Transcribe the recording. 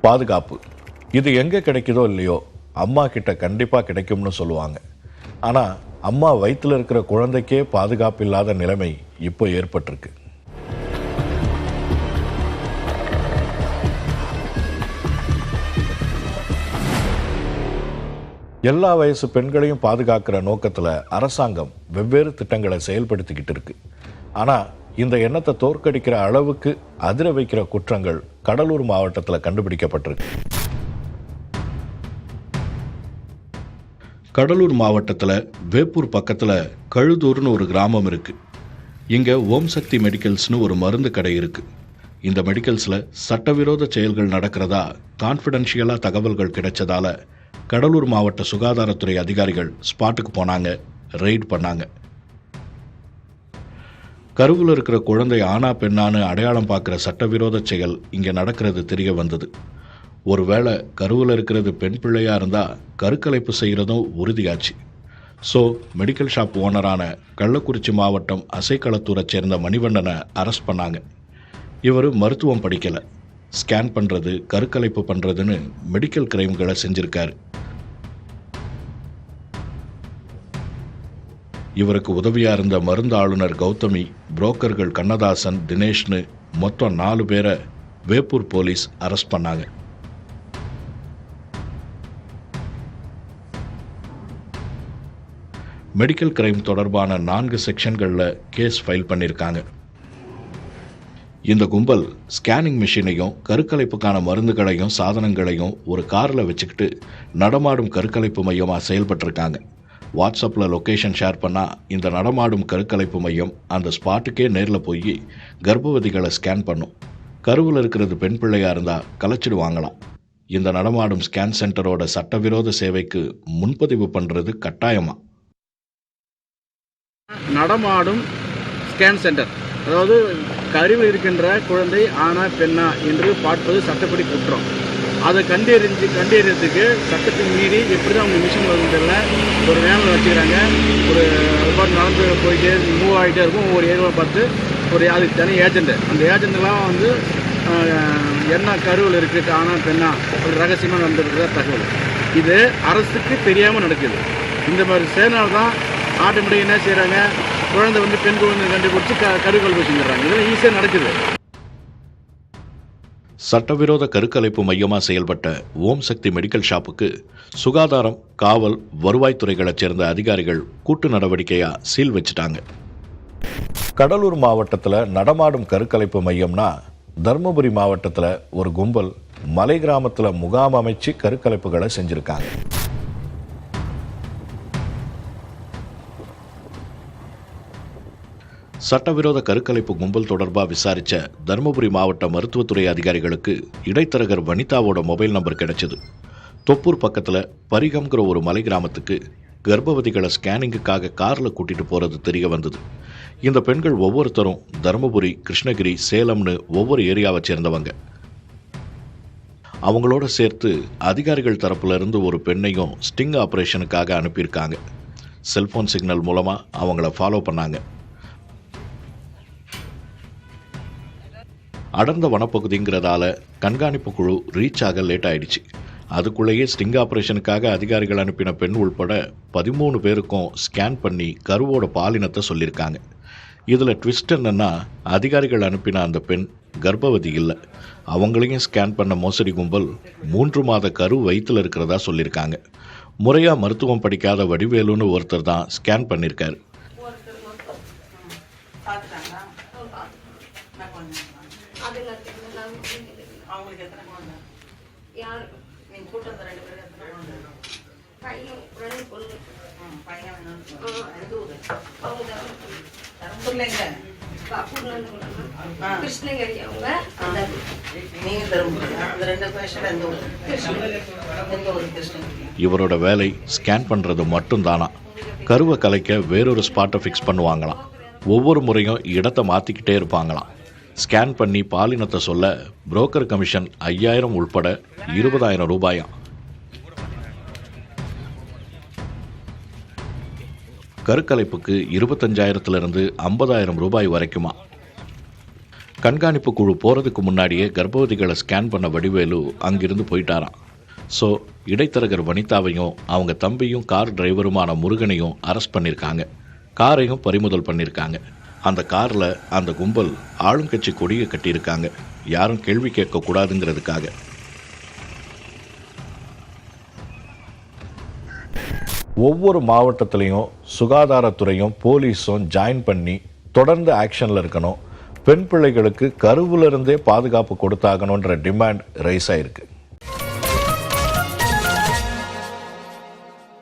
பாதுகாப்பு இது எங்கே கிடைக்குதோ இல்லையோ அம்மா கிட்ட கண்டிப்பாக கிடைக்கும்னு சொல்லுவாங்க. ஆனால் அம்மா வயிற்றில் இருக்கிற குழந்தைக்கே பாதுகாப்பு இல்லாத நிலைமை இப்போ ஏற்பட்டிருக்கு. எல்லா வயசு பெண்களையும் பாதுகாக்கிற நோக்கத்தில் அரசாங்கம் வெவ்வேறு திட்டங்களை செயல்படுத்திக்கிட்டு இருக்கு. ஆனால் இந்த எண்ணத்தை தோற்கடிக்கிற அளவுக்கு அதிர வைக்கிற குற்றங்கள் கடலூர் மாவட்டத்தில் கண்டுபிடிக்கப்பட்டிருக்கு. கடலூர் மாவட்டத்தில் வேப்பூர் பக்கத்தில் கழுதூர்னு ஒரு கிராமம் இருக்குது. இங்கே ஓம் சக்தி மெடிக்கல்ஸ்னு ஒரு மருந்து கடை இருக்குது. இந்த மெடிக்கல்ஸில் சட்டவிரோத செயல்கள் நடக்கிறதா கான்ஃபிடென்ஷியலாக தகவல்கள் கிடைச்சதால கடலூர் மாவட்ட சுகாதாரத்துறை அதிகாரிகள் ஸ்பாட்டுக்கு போனாங்க, ரெய்ட் பண்ணாங்க. கருவில் இருக்கிற குழந்தை ஆனா பெண்ணான்னு அடையாளம் பார்க்குற சட்டவிரோத செயல் இங்கே நடக்கிறது தெரிய வந்தது. ஒருவேளை கருவில் இருக்கிறது பெண் பிள்ளையாக இருந்தால் கருக்கலைப்பு செய்கிறதும் உறுதியாச்சு. ஸோ மெடிக்கல் ஷாப் ஓனரான கள்ளக்குறிச்சி மாவட்டம் அசைக்களத்தூரை சேர்ந்த மணிவண்ணனை அரெஸ்ட் பண்ணாங்க. இவர் மருத்துவம் படிக்கலை, ஸ்கேன் பண்ணுறது கருக்கலைப்பு பண்ணுறதுன்னு மெடிக்கல் கிரைம்களை செஞ்சுருக்காரு. இவருக்கு உதவியாக இருந்த மருந்து ஆளுநர் கௌதமி, புரோக்கர்கள் கண்ணதாசன், தினேஷ்னு மொத்தம் 4 பேரை வேப்பூர் போலீஸ் அரெஸ்ட் பண்ணாங்க. மெடிக்கல் கிரைம் தொடர்பான 4 செக்ஷன்களில் கேஸ் ஃபைல் பண்ணியிருக்காங்க. இந்த கும்பல் ஸ்கேனிங் மிஷினையும் கருக்கலைப்புக்கான மருந்துகளையும் சாதனங்களையும் ஒரு காரில் வச்சுக்கிட்டு நடமாடும் கருக்கலைப்பு மையமாக செயல்பட்டிருக்காங்க. வாட்ஸ்அப்பில் லொக்கேஷன் ஷேர் பண்ணால் இந்த நடமாடும் கருக்கலைப்பு மையம் அந்த ஸ்பாட்டுக்கே நேரில் போய் கர்ப்பவதிகளை ஸ்கேன் பண்ணும். கருவில் இருக்கிறது பெண் பிள்ளையாக இருந்தால் கலைச்சிடுவாங்களாம். இந்த நடமாடும் ஸ்கேன் சென்டரோட சட்டவிரோத சேவைக்கு முன்பதிவு பண்ணுறது கட்டாயமாக. நடமாடும் ஸ்கேன் சென்டர், அதாவது கருவில் இருக்கின்ற குழந்தை ஆனா பெண்ணா என்று பார்ப்பது சட்டப்படி குற்றம். அதை கண்டறியறதுக்கு சட்டத்தின் மீறி எப்படி தான் அவங்க மிஷின் வருதுல ஒரு வேனில் வச்சுக்கிறாங்க. ஒரு நடந்து போயிட்டு மூவ் ஆகிட்டே இருக்கும். ஒவ்வொரு ஏரியாவை பார்த்து அதுக்கு தனி ஏஜென்ட்டு, அந்த ஏஜென்ட்லாம் வந்து என்ன கருவில் இருக்குது ஆனா பெண்ணா ஒரு ரகசியமாக நடந்துருக்கிற தகவல் இது அரசுக்கு தெரியாமல் நடக்குது. இந்த மாதிரி சேனால் தான் ஆட்டோமேட்டிக் என்ன செய்கிறாங்க, குழந்தை வந்து பெண் குழந்தை கண்டுபிடிச்சி கருக்கலைப்பு செஞ்சிடறாங்க. இதெல்லாம் ஈஸியாக நடக்குது. சட்டவிரோத கருக்கலைப்பு மையமாக செயல்பட்ட ஓம் சக்தி மெடிக்கல் ஷாப்புக்கு சுகாதாரம், காவல், வருவாய்த்துறைகளைச் சேர்ந்த அதிகாரிகள் கூட்டு நடவடிக்கையாக சீல் வச்சுட்டாங்க. கடலூர் மாவட்டத்தில் நடமாடும் கருக்கலைப்பு மையம்னா தருமபுரி மாவட்டத்தில் ஒரு கும்பல் மலை கிராமத்தில் முகாம் அமைச்சு கருக்கலைப்புகளை செஞ்சுருக்காங்க. சட்டவிரோத கருக்கலைப்பு கும்பல் தொடர்பாக விசாரித்த தருமபுரி மாவட்ட மருத்துவத்துறை அதிகாரிகளுக்கு இடைத்தரகர் வனிதாவோட மொபைல் நம்பர் கிடைச்சது. தொப்பூர் பக்கத்தில் பரிகம்ங்கிற ஒரு மலை கிராமத்துக்கு கர்ப்பவதிகளை ஸ்கேனிங்குக்காக காரில் கூட்டிகிட்டு போகிறது தெரிய வந்தது. இந்த பெண்கள் ஒவ்வொருத்தரும் தருமபுரி, கிருஷ்ணகிரி, சேலம்னு ஒவ்வொரு ஏரியாவை சேர்ந்தவங்க. அவங்களோட சேர்த்து அதிகாரிகள் தரப்புலேருந்து ஒரு பெண்ணையும் ஸ்டிங் ஆப்ரேஷனுக்காக அனுப்பியிருக்காங்க. செல்ஃபோன் சிக்னல் மூலமாக அவங்கள ஃபாலோ பண்ணாங்க. அடர்ந்த வனப்பகுதிங்கிறதால கண்காணிப்பு குழு ரீச் ஆக லேட் ஆயிடுச்சு. அதுக்குள்ளேயே ஸ்டிங் ஆப்ரேஷனுக்காக அதிகாரிகள் அனுப்பின பெண் உள்பட 13 பேருக்கும் ஸ்கேன் பண்ணி கருவோட பாலினத்தை சொல்லியிருக்காங்க. இதில் ட்விஸ்ட் என்னன்னா, அதிகாரிகள் அனுப்பின அந்த பெண் கர்ப்பவதி இல்லை. அவங்களையும் ஸ்கேன் பண்ண மோசடி கும்பல் 3 மாத கரு வயிற்றில் இருக்கிறதா சொல்லியிருக்காங்க. முறையாக மருத்துவம் படிக்காத வடிவேலுன்னு ஒருத்தர் தான் ஸ்கேன் பண்ணியிருக்காரு. இவரோட வேலை ஸ்கேன் பண்றது மட்டும்தானா. கருவை கலைக்க வேறொரு ஸ்பாட்டை ஃபிக்ஸ் பண்ணுவாங்களாம். ஒவ்வொரு முறையும் இடத்தை மாற்றிக்கிட்டே இருப்பாங்களாம். ஸ்கேன் பண்ணி பாலினத்தை சொல்ல புரோக்கர் கமிஷன் 5000 உள்பட 20000 ரூபாயாம். கருக்கலைப்புக்கு 25,000 ரூபாயிலிருந்து 50,000 ரூபாய் வரைக்குமா. கண்காணிப்பு குழு போகிறதுக்கு முன்னாடியே கர்ப்பவதிகளை ஸ்கேன் பண்ண வடிவேலு அங்கிருந்து போயிட்டாராம். ஸோ இடைத்தரகர் வனிதாவையும் அவங்க தம்பியும் கார் டிரைவருமான முருகனையும் அரெஸ்ட் பண்ணியிருக்காங்க. காரையும் பறிமுதல் பண்ணியிருக்காங்க. அந்த காரில் அந்த கும்பல் ஆளுங்கட்சி கொடியை கட்டியிருக்காங்க, யாரும் கேள்வி கேட்கக்கூடாதுங்கிறதுக்காக. ஒவ்வொரு மாவட்டத்திலையும் சுகாதாரத்துறையும் போலீஸும் ஜாயின் பண்ணி தொடர்ந்து ஆக்ஷனில் இருக்கணும். பெண் பிள்ளைகளுக்கு கருவிலிருந்தே பாதுகாப்பு கொடுத்தாகணுன்ற டிமாண்ட் ரைஸ் ஆயிருக்கு.